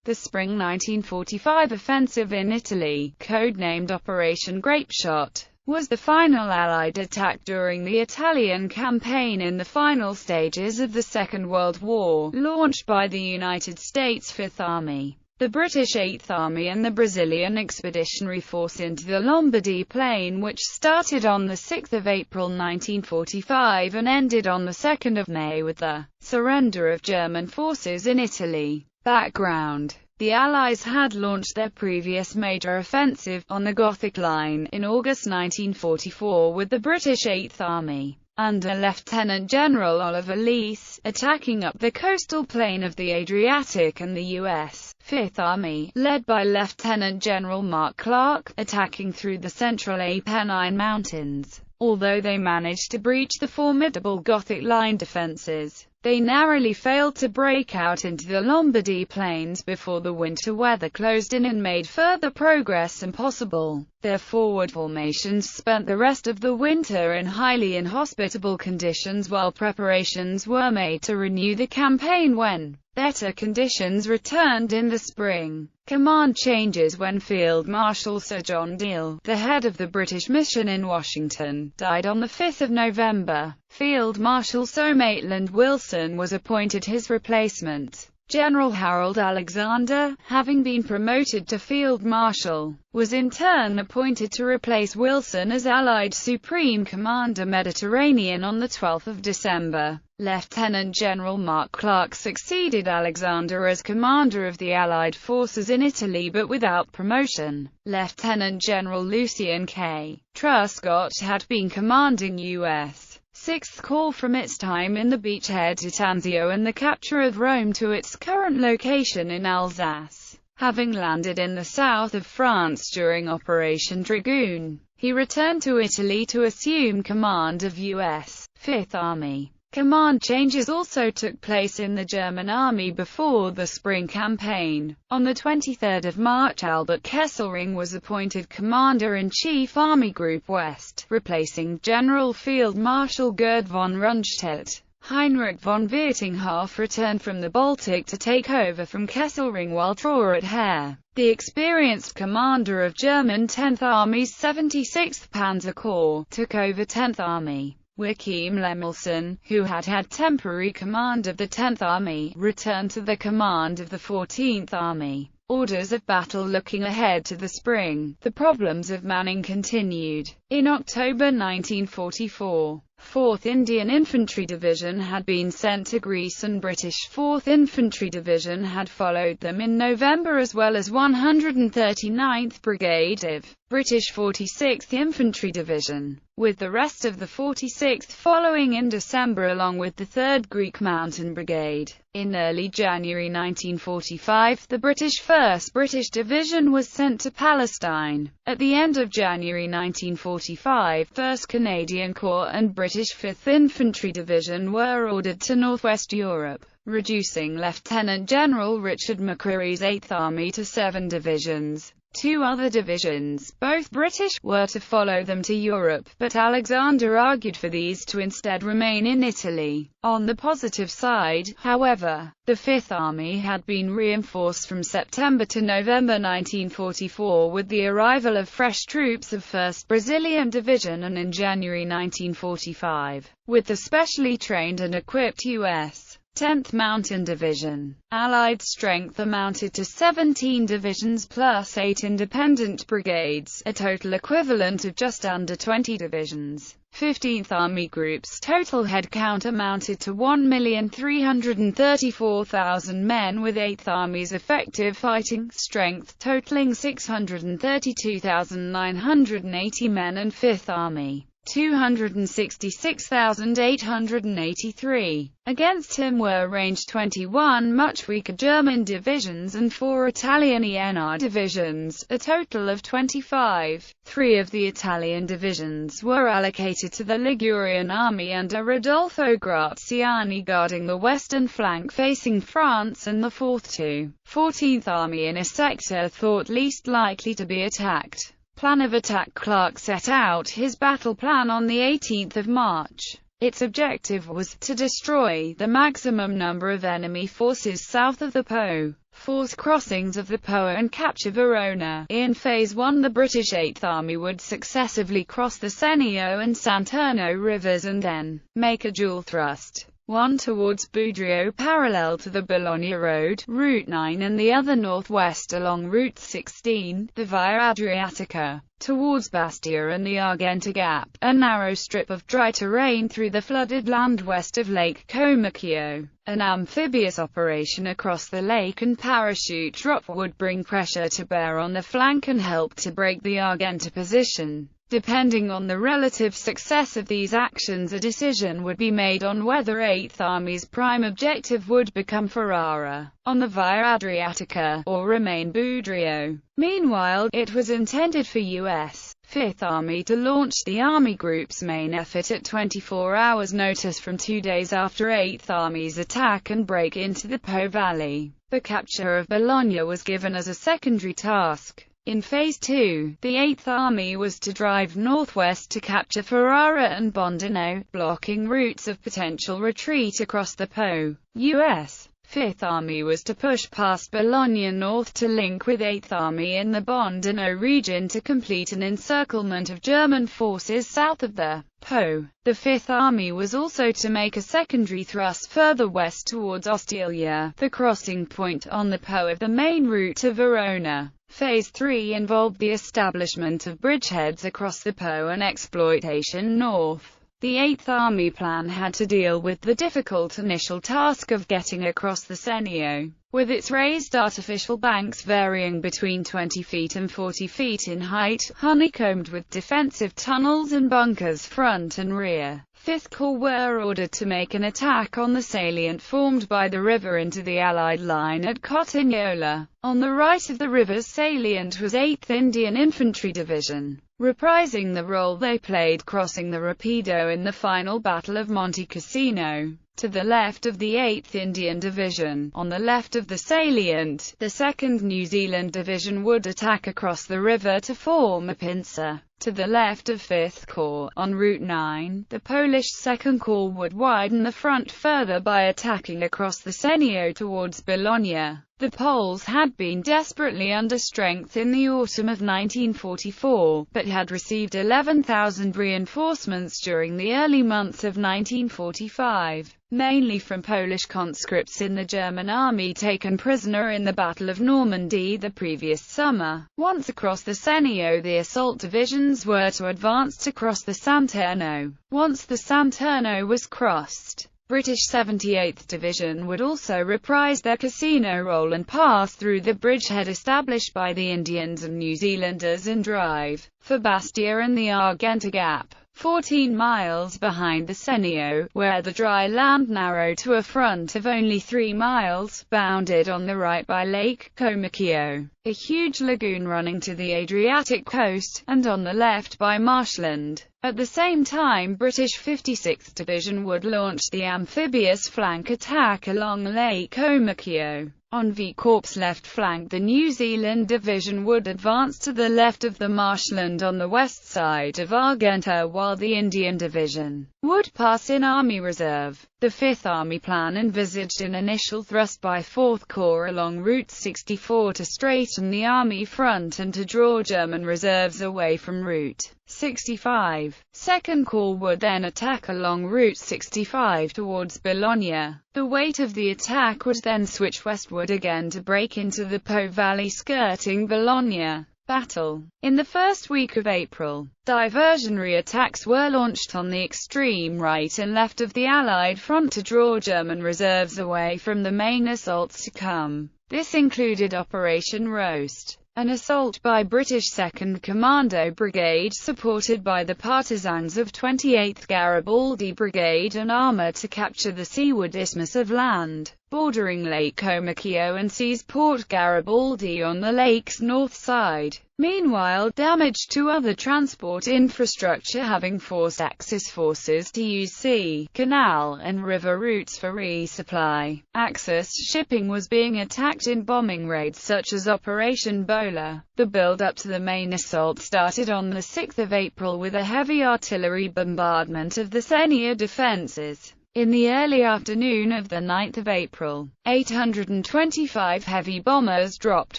The spring 1945 offensive in Italy, codenamed Operation Grapeshot, was the final Allied attack during the Italian campaign in the final stages of the Second World War, launched by the United States Fifth Army, the British Eighth Army and the Brazilian Expeditionary Force into the Lombardy Plain, which started on 6 April 1945 and ended on 2 May with the surrender of German forces in Italy. Background: the Allies had launched their previous major offensive, on the Gothic Line, in August 1944 with the British Eighth Army, under Lieutenant General Oliver Leese, attacking up the coastal plain of the Adriatic, and the U.S. Fifth Army, led by Lieutenant General Mark Clark, attacking through the central Apennine Mountains. Although they managed to breach the formidable Gothic Line defences, they narrowly failed to break out into the Lombardy Plains before the winter weather closed in and made further progress impossible. Their forward formations spent the rest of the winter in highly inhospitable conditions while preparations were made to renew the campaign when better conditions returned in the spring. Command changes when Field Marshal Sir John Deal, the head of the British mission in Washington, died on 5 November. Field Marshal Sir Maitland Wilson was appointed his replacement. General Harold Alexander, having been promoted to Field Marshal, was in turn appointed to replace Wilson as Allied Supreme Commander Mediterranean on 12 December. Lieutenant General Mark Clark succeeded Alexander as commander of the Allied forces in Italy but without promotion. Lieutenant General Lucien K. Truscott had been commanding U.S. 6th Corps from its time in the beachhead at Anzio and the capture of Rome to its current location in Alsace. Having landed in the south of France during Operation Dragoon, he returned to Italy to assume command of U.S. Fifth Army. Command changes also took place in the German army before the spring campaign. On 23 March, Albert Kesselring was appointed Commander-in-Chief Army Group West, replacing General Field Marshal Gerd von Rundstedt. Heinrich von Viertinghoff returned from the Baltic to take over from Kesselring while Trauer at Hare, the experienced commander of German 10th Army's 76th Panzer Corps, took over 10th Army. Joachim Lemelson, who had had temporary command of the 10th Army, returned to the command of the 14th Army. Orders of battle. Looking ahead to the spring, the problems of manning continued. In October 1944, 4th Indian Infantry Division had been sent to Greece and British 4th Infantry Division had followed them in November, as well as 139th Brigade of British 46th Infantry Division, with the rest of the 46th following in December along with the 3rd Greek Mountain Brigade. In early January 1945, the British 1st British Division was sent to Palestine. At the end of January 1945, 1st Canadian Corps and British 5th Infantry Division were ordered to Northwest Europe, reducing Lieutenant General Richard McCreery's 8th Army to 7 divisions. 2 other divisions, both British, were to follow them to Europe, but Alexander argued for these to instead remain in Italy. On the positive side, however, the 5th Army had been reinforced from September to November 1944 with the arrival of fresh troops of 1st Brazilian Division, and in January 1945, with the specially trained and equipped U.S. 10th Mountain Division. Allied strength amounted to 17 divisions plus 8 independent brigades, a total equivalent of just under 20 divisions. 15th Army Group's total headcount amounted to 1,334,000 men, with 8th Army's effective fighting strength totaling 632,980 men and 5th Army 266,883. Against him were ranged 21 much weaker German divisions and 4 Italian ENR divisions, a total of 25. 3 of the Italian divisions were allocated to the Ligurian army under Rodolfo Graziani guarding the western flank facing France, and the 4th to 14th Army in a sector thought least likely to be attacked. Plan of attack. Clark set out his battle plan on 18 March. Its objective was to destroy the maximum number of enemy forces south of the Po. force crossings of the Po and capture Verona. In Phase 1, the British 8th Army would successively cross the Senio and Santerno rivers and then make a dual thrust, one towards Budrio parallel to the Bologna road, Route 9, and the other northwest along Route 16, the Via Adriatica, towards Bastia and the Argenta Gap, a narrow strip of dry terrain through the flooded land west of Lake Comacchio. An amphibious operation across the lake and parachute drop would bring pressure to bear on the flank and help to break the Argenta position. Depending on the relative success of these actions, a decision would be made on whether 8th Army's prime objective would become Ferrara, on the Via Adriatica, or remain Budrio. Meanwhile, it was intended for U.S. 5th Army to launch the Army Group's main effort at 24 hours' notice from 2 days after 8th Army's attack and break into the Po Valley. The capture of Bologna was given as a secondary task. In Phase 2, the 8th Army was to drive northwest to capture Ferrara and Bondino, blocking routes of potential retreat across the Po. U.S. 5th Army was to push past Bologna north to link with 8th Army in the Bondino region to complete an encirclement of German forces south of the Po. The 5th Army was also to make a secondary thrust further west towards Ostiglia, the crossing point on the Po of the main route to Verona. Phase 3 involved the establishment of bridgeheads across the Po and exploitation north. The 8th Army plan had to deal with the difficult initial task of getting across the Senio, with its raised artificial banks varying between 20 feet and 40 feet in height, honeycombed with defensive tunnels and bunkers front and rear. 5th Corps were ordered to make an attack on the salient formed by the river into the Allied line at Cotignola. On the right of the river's salient was 8th Indian Infantry Division, reprising the role they played crossing the Rapido in the final Battle of Monte Cassino. To the left of the 8th Indian Division, on the left of the salient, the 2nd New Zealand Division would attack across the river to form a pincer. To the left of 5th Corps, on Route 9, the Polish 2nd Corps would widen the front further by attacking across the Senio towards Bologna. The Poles had been desperately under strength in the autumn of 1944, but had received 11,000 reinforcements during the early months of 1945, mainly from Polish conscripts in the German army taken prisoner in the Battle of Normandy the previous summer. Once across the Senio, the assault divisions were to advance to cross the Santerno. Once the Santerno was crossed, British 78th Division would also reprise their Cassino role and pass through the bridgehead established by the Indians and New Zealanders and drive for Bastia and the Argenta Gap, 14 miles behind the Senio, where the dry land narrowed to a front of only 3 miles, bounded on the right by Lake Comacchio, a huge lagoon running to the Adriatic coast, and on the left by marshland. At the same time, British 56th Division would launch the amphibious flank attack along Lake Comacchio. On V Corps' left flank, the New Zealand Division would advance to the left of the marshland on the west side of Argenta, while the Indian Division would pass in Army Reserve. The 5th Army plan envisaged an initial thrust by 4th Corps along Route 64 to straighten the Army front and to draw German reserves away from Route 65. 2nd Corps would then attack along Route 65 towards Bologna. The weight of the attack would then switch westward again to break into the Po Valley skirting Bologna. Battle. In the first week of April, diversionary attacks were launched on the extreme right and left of the Allied front to draw German reserves away from the main assaults to come. This included Operation Roast, an assault by British 2nd Commando Brigade supported by the partisans of 28th Garibaldi Brigade and armour to capture the seaward isthmus of land bordering Lake Comacchio and seize Port Garibaldi on the lake's north side. Meanwhile, damage to other transport infrastructure having forced Axis forces to use sea, canal, and river routes for resupply. Axis shipping was being attacked in bombing raids such as Operation Bola. The build-up to the main assault started on the 6th of April with a heavy artillery bombardment of the Senio defences. In the early afternoon of the 9th of April, 825 heavy bombers dropped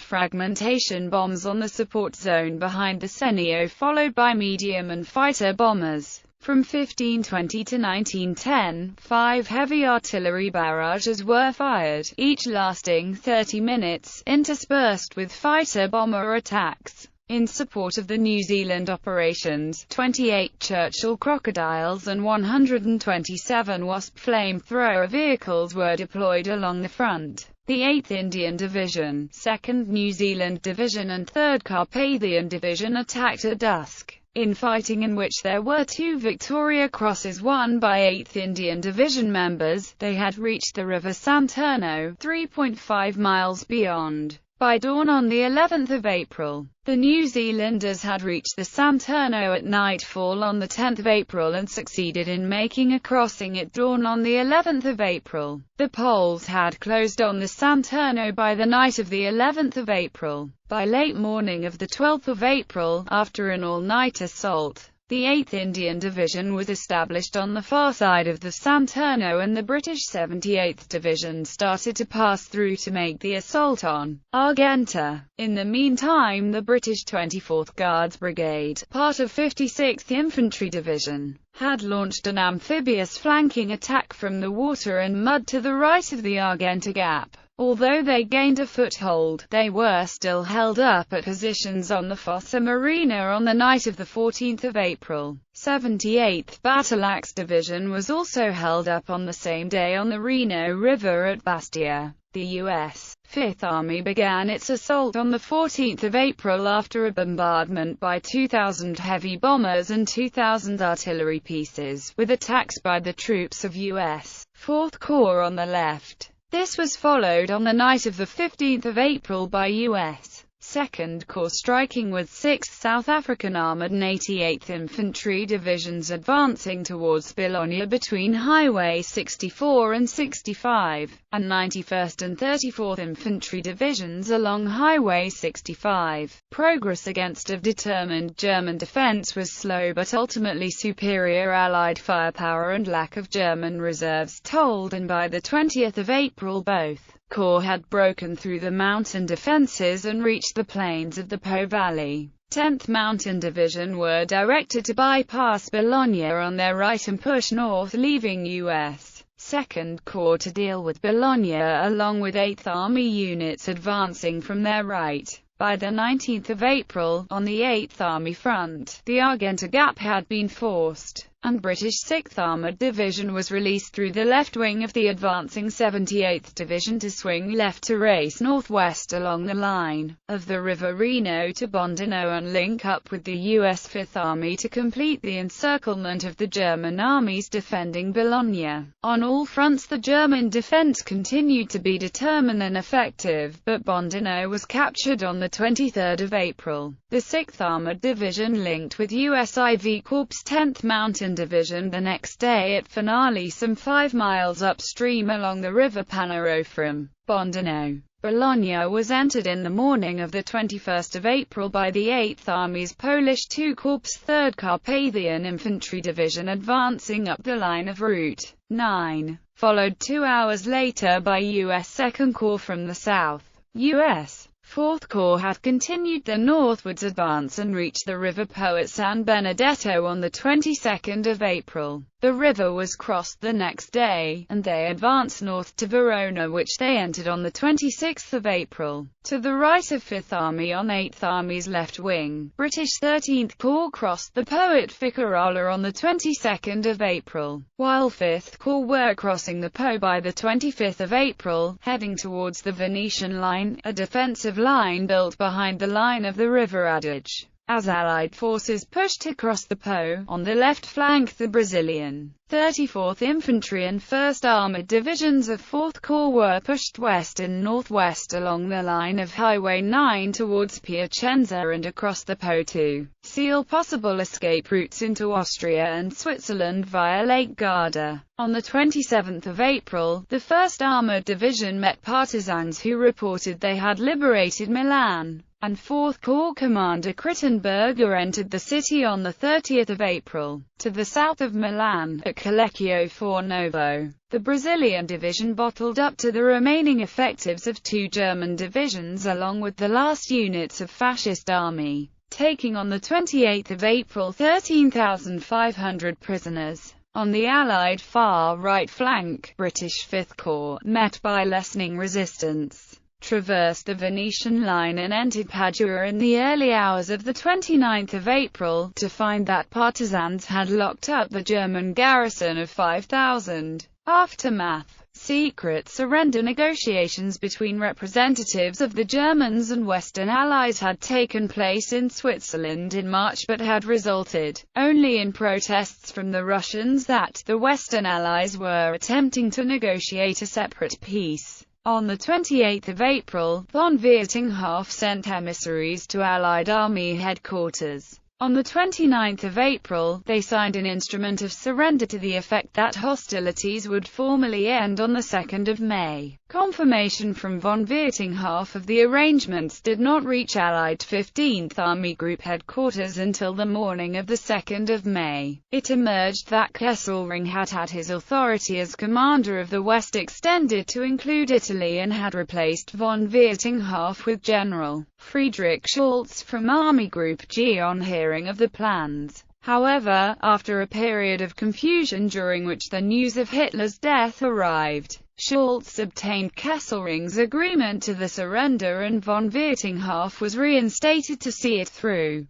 fragmentation bombs on the support zone behind the Senio, followed by medium and fighter bombers. From 1520 to 1910, 5 heavy artillery barrages were fired, each lasting 30 minutes, interspersed with fighter-bomber attacks. In support of the New Zealand operations, 28 Churchill Crocodiles and 127 Wasp flamethrower vehicles were deployed along the front. The 8th Indian Division, 2nd New Zealand Division and 3rd Carpathian Division attacked at dusk, in fighting in which there were 2 Victoria Crosses won by 8th Indian Division members. They had reached the River Santerno, 3.5 miles beyond. By dawn on the 11th of April, the New Zealanders had reached the Santerno at nightfall on the 10th of April and succeeded in making a crossing at dawn on the 11th of April. The Poles had closed on the Santerno by the night of the 11th of April. By late morning of the 12th of April, after an all-night assault, the 8th Indian Division was established on the far side of the Santerno, and the British 78th Division started to pass through to make the assault on Argenta. In the meantime, the British 24th Guards Brigade, part of 56th Infantry Division, had launched an amphibious flanking attack from the water and mud to the right of the Argenta Gap. Although they gained a foothold, they were still held up at positions on the Fossa Marina on the night of the 14th of April. 78th Battleaxe Division was also held up on the same day on the Reno River at Bastia. The U.S. Fifth Army began its assault on the 14th of April after a bombardment by 2,000 heavy bombers and 2,000 artillery pieces, with attacks by the troops of U.S. 4th Corps on the left. This was followed on the night of the 15th of April by U.S. 2nd Corps striking with 6th South African Armoured and 88th Infantry Divisions advancing towards Bologna between Highway 64 and 65, and 91st and 34th Infantry Divisions along Highway 65. Progress against a determined German defence was slow, but ultimately superior Allied firepower and lack of German reserves told, and by the 20th of April both Corps had broken through the mountain defences and reached the plains of the Po Valley. 10th Mountain Division were directed to bypass Bologna on their right and push north, leaving U.S. 2nd Corps to deal with Bologna, along with 8th Army units advancing from their right. By the 19th of April, on the 8th Army front, the Argenta Gap had been forced, and British 6th Armoured Division was released through the left wing of the advancing 78th Division to swing left to race northwest along the line of the River Reno to Bondino and link up with the U.S. Fifth Army to complete the encirclement of the German armies defending Bologna. On all fronts the German defense continued to be determined and effective, but Bondino was captured on the 23rd of April. The 6th Armoured Division linked with U.S. IV Corps' 10th Mountain Division the next day at Finale, some 5 miles upstream along the River Panaro from Bondino. Bologna was entered in the morning of the 21st of April by the 8th Army's Polish II Corps 3rd Carpathian Infantry Division advancing up the line of Route 9, followed 2 hours later by U.S. 2nd Corps from the south. U.S. 4th Corps had continued their northwards advance and reached the River Po at San Benedetto on the 22nd of April. The river was crossed the next day, and they advanced north to Verona, which they entered on the 26th of April. To the right of 5th Army on 8th Army's left wing, British 13th Corps crossed the Po at Ficarola on the 22nd of April, while 5th Corps were crossing the Po by the 25th of April, heading towards the Venetian Line, a defensive line built behind the line of the River Adige. As Allied forces pushed across the Po, on the left flank the Brazilian 34th Infantry and 1st Armoured Divisions of 4th Corps were pushed west and northwest along the line of Highway 9 towards Piacenza and across the Po to seal possible escape routes into Austria and Switzerland via Lake Garda. On the 27th of April, the 1st Armoured Division met partisans who reported they had liberated Milan, and 4th Corps Commander Krittenberger entered the city on the 30th of April. To the south of Milan, at Collegio Fornovo. The Brazilian division bottled up to the remaining effectives of 2 German divisions along with the last units of fascist army, taking on 28 April 13,500 prisoners. On the Allied far-right flank, British Fifth Corps, met by lessening resistance, traversed the Venetian line and entered Padua in the early hours of 29 April, to find that partisans had locked up the German garrison of 5,000. Aftermath. Secret surrender negotiations between representatives of the Germans and Western Allies had taken place in Switzerland in March but had resulted only in protests from the Russians that the Western Allies were attempting to negotiate a separate peace. On 28 April, von Viertinghoff sent emissaries to Allied Army headquarters. On 29 April, they signed an instrument of surrender to the effect that hostilities would formally end on 2 May. Confirmation from von Viertinghoff of the arrangements did not reach Allied 15th Army Group headquarters until the morning of 2 May. It emerged that Kesselring had had his authority as commander of the West extended to include Italy and had replaced von Viertinghoff with General Friedrich Schultz from Army Group G on hearing of the plans. However, after a period of confusion during which the news of Hitler's death arrived, Schultz obtained Kesselring's agreement to the surrender and von Viertinghoff was reinstated to see it through.